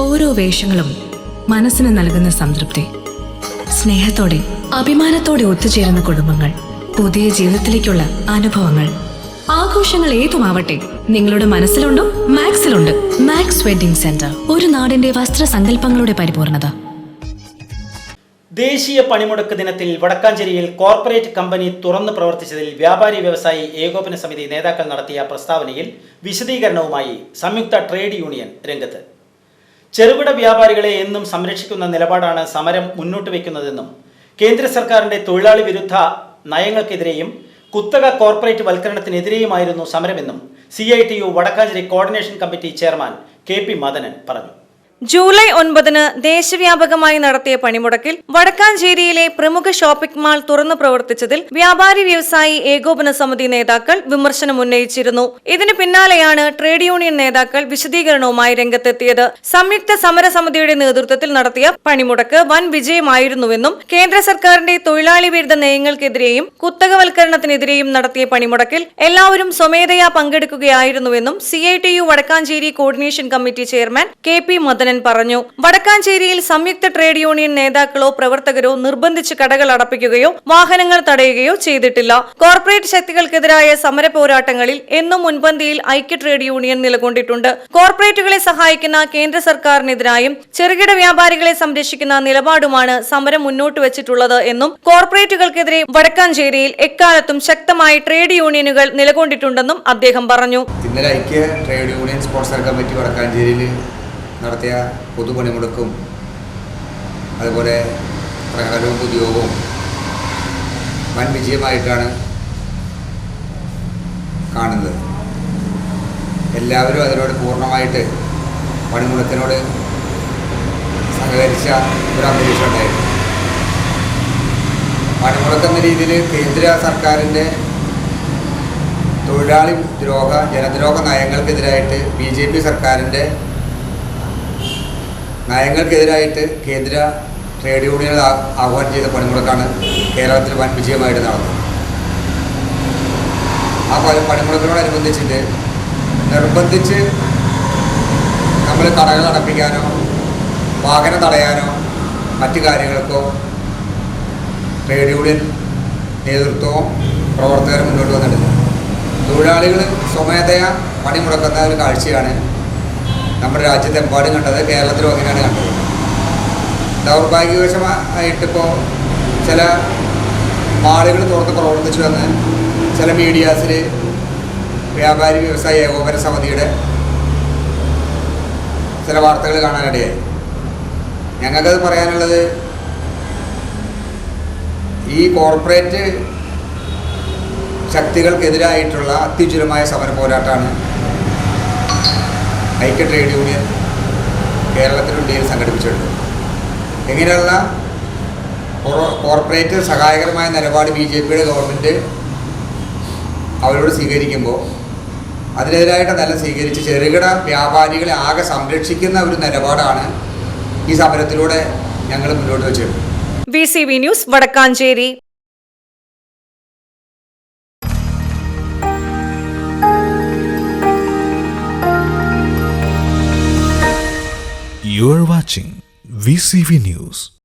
ഓരോ വേഷങ്ങളും മനസ്സിന് നൽകുന്ന സംതൃപ്തി, സ്നേഹത്തോടെ അഭിമാനത്തോടെ ഒത്തുചേരുന്ന കുടുംബങ്ങൾ, പുതിയ ജീവിതത്തിലേക്കുള്ള അനുഭവങ്ങൾ, ആഘോഷങ്ങൾ ഏതുമാവട്ടെ, നിങ്ങളുടെ മനസ്സിലുണ്ടോ? മാക്സിലുണ്ട്. മാക്സ് വെഡിംഗ് സെന്റർ, ഒരു നാടിന്റെ വസ്ത്രസങ്കല്പങ്ങളുടെ പരിപൂർണത. ദേശീയ പണിമുടക്ക് ദിനത്തിൽ വടക്കാഞ്ചേരിയിൽ കോർപ്പറേറ്റ് കമ്പനി തുറന്നു പ്രവർത്തിച്ചതിൽ വ്യാപാരി വ്യവസായി ഏകോപന സമിതി നേതാക്കൾ നടത്തിയ പ്രസ്താവനയിൽ വിശദീകരണവുമായി സംയുക്ത ട്രേഡ് യൂണിയൻ രംഗത്ത്. ചെറുകിട വ്യാപാരികളെ എന്നും സംരക്ഷിക്കുന്ന നിലപാടാണ് സമരം മുന്നോട്ട് വയ്ക്കുന്നതെന്നും കേന്ദ്ര സർക്കാരിന്റെ തൊഴിലാളി വിരുദ്ധ നയങ്ങൾക്കെതിരെയും കുത്തക കോർപ്പറേറ്റ് വൽക്കരണത്തിനെതിരെയുമായിരുന്നു സമരമെന്നും CITU Vadakkanchery coordination committee chairman KP Madanan പറഞ്ഞു. ജൂലൈ 9 ദേശവ്യാപകമായി നടത്തിയ പണിമുടക്കിൽ വടക്കാഞ്ചേരിയിലെ പ്രമുഖ ഷോപ്പിംഗ് മാൾ തുറന്നു പ്രവർത്തിച്ചതിൽ വ്യാപാരി വ്യവസായി ഏകോപന സമിതി നേതാക്കൾ വിമർശനം ഉന്നയിച്ചിരുന്നു. ഇതിന് പിന്നാലെയാണ് ട്രേഡ് യൂണിയൻ നേതാക്കൾ വിശദീകരണവുമായി രംഗത്തെത്തിയത്. സംയുക്ത സമരസമിതിയുടെ നേതൃത്വത്തിൽ നടത്തിയ പണിമുടക്ക് വൻ വിജയമായിരുന്നുവെന്നും കേന്ദ്ര സർക്കാരിന്റെ തൊഴിലാളി വിരുദ്ധ നയങ്ങൾക്കെതിരെയും കുത്തകവൽക്കരണത്തിനെതിരെയും നടത്തിയ പണിമുടക്കിൽ എല്ലാവരും സ്വമേധയാ പങ്കെടുക്കുകയായിരുന്നുവെന്നും CITU Vadakkanchery coordination committee chairman KP Madanan പറഞ്ഞു. വടക്കാഞ്ചേരിയിൽ സംയുക്ത ട്രേഡ് യൂണിയൻ നേതാക്കളോ പ്രവർത്തകരോ നിർബന്ധിച്ച് കടകൾ അടപ്പിക്കുകയോ വാഹനങ്ങൾ തടയുകയോ ചെയ്തിട്ടില്ല. കോർപ്പറേറ്റ് ശക്തികൾക്കെതിരായ സമര പോരാട്ടങ്ങളിൽ എന്നും മുൻപന്തിയിൽ ഐക്യ ട്രേഡ് യൂണിയൻ നിലകൊണ്ടിട്ടുണ്ട്. കോർപ്പറേറ്റുകളെ സഹായിക്കുന്ന കേന്ദ്ര സർക്കാരിനെതിരായും ചെറുകിട വ്യാപാരികളെ സംരക്ഷിക്കുന്ന നിലപാടുമാണ് സമരം മുന്നോട്ട് വെച്ചിട്ടുള്ളത് എന്നും കോർപ്പറേറ്റുകൾക്കെതിരെ വടക്കാഞ്ചേരിയിൽ എക്കാലത്തും ശക്തമായി ട്രേഡ് യൂണിയനുകൾ നിലകൊണ്ടിട്ടുണ്ടെന്നും അദ്ദേഹം പറഞ്ഞു. ഇന്നലെ ഐക്യ ട്രേഡ് യൂണിയൻ സ്പോൺസർ കമ്മിറ്റി വടക്കാഞ്ചേരിയിൽ നടത്തിയ പൊതുപണിമുടക്കും അതുപോലെ പ്രകടനവും ഉദ്യോഗവും വൻ വിജയമായിട്ടാണ് കാണുന്നത്. എല്ലാവരും അതിനോട് പൂർണ്ണമായിട്ട് പണിമുടക്കിനോട് സഹകരിച്ച ഒരു അന്തരീക്ഷം ഉണ്ടായിരുന്നു. പണിമുടക്കെന്ന രീതിയിൽ കേന്ദ്ര സർക്കാരിൻ്റെ തൊഴിലാളി ജനദ്രോഹ നയങ്ങൾക്കെതിരായിട്ട് BJP സർക്കാരിൻ്റെ നയങ്ങൾക്കെതിരായിട്ട് കേന്ദ്ര ട്രേഡ് യൂണിയൻ ആഹ്വാനം ചെയ്ത പണിമുടക്കാണ് കേരളത്തിൽ വൻ വിജയമായിട്ട് നടന്നത്. ആ പണിമുടക്കിനോടനുബന്ധിച്ചിട്ട് നിർബന്ധിച്ച് നമ്മൾ കടകൾ അടപ്പിക്കാനോ വാഹനം തടയാനോ മറ്റു കാര്യങ്ങൾക്കോ ട്രേഡ് യൂണിയൻ നേതൃത്വവും പ്രവർത്തകരും മുന്നോട്ട് വന്നിട്ടില്ല. തൊഴിലാളികൾ സ്വമേധയാ പണിമുടക്കുന്ന ഒരു കാഴ്ചയാണ് നമ്മുടെ രാജ്യത്തെമ്പാടും കണ്ടത്, കേരളത്തിലും അങ്ങനെയാണ് കണ്ടത്. ദൗർഭാഗ്യവശമായിട്ടിപ്പോൾ ചില മാളുകൾ തുറന്ന് പ്രവർത്തിച്ചു വന്ന് ചില മീഡിയാസിൽ വ്യാപാരി വ്യവസായ ഏകോപന സമിതിയുടെ ചില വാർത്തകൾ കാണാനിടയായി. ഞങ്ങൾക്കത് പറയാനുള്ളത്, ഈ കോർപ്പറേറ്റ് ശക്തികൾക്കെതിരായിട്ടുള്ള അത്യുജ്വലമായ സമര പോരാട്ടമാണ് ഐക്യ ട്രേഡ് യൂണിയൻ കേരളത്തിലും ഇന്ത്യയിൽ സംഘടിപ്പിച്ചിട്ടുണ്ട്. ഇങ്ങനെയുള്ള കോർപ്പറേറ്റ് സഹായകരമായ നിലപാട് BJPയുടെ ഗവൺമെൻറ് അവരോട് സ്വീകരിക്കുമ്പോൾ അതിനെതിരായിട്ട് നല്ല സ്വീകരിച്ച് ചെറുകിട വ്യാപാരികളെ ആകെ സംരക്ഷിക്കുന്ന ഒരു നിലപാടാണ് ഈ സമരത്തിലൂടെ ഞങ്ങൾ മുന്നോട്ട് വെച്ചിട്ടുണ്ട്. VCV news Vadakkanchery. You are watching VCV News.